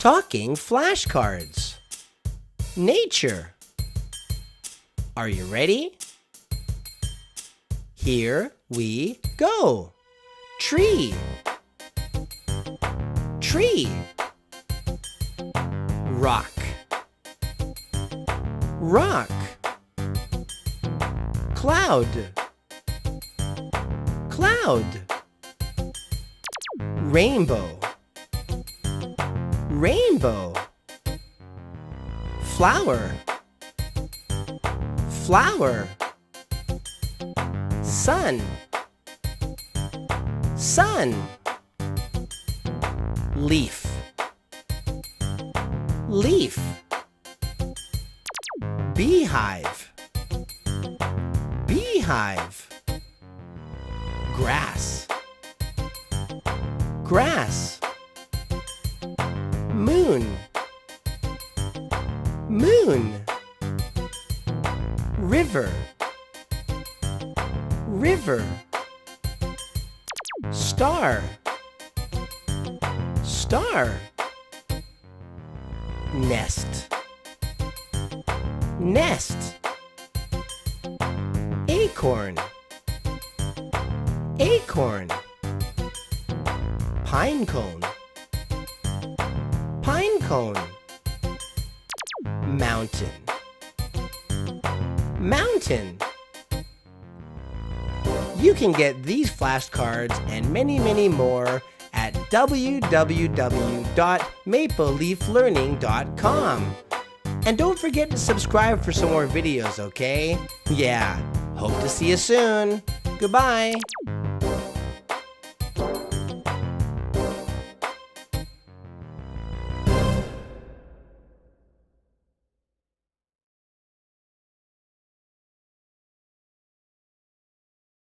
Talking flashcards. Nature. Are you ready? Here we go. Tree. Tree. Rock. Rock. Cloud. Cloud. Rainbow. Rainbow. Flower. Flower. Sun. Sun. Leaf. Leaf. Beehive. Beehive. Grass. Grass. Moon. Moon. River. River. Star. Star. Nest. Nest. Acorn. Acorn. Pine cone. Pine cone. Mountain. Mountain. You can get these flashcards and many, many more at www.mapleleaflearning.com. And don't forget to subscribe for some more videos, okay? Yeah, hope to see you soon. Goodbye.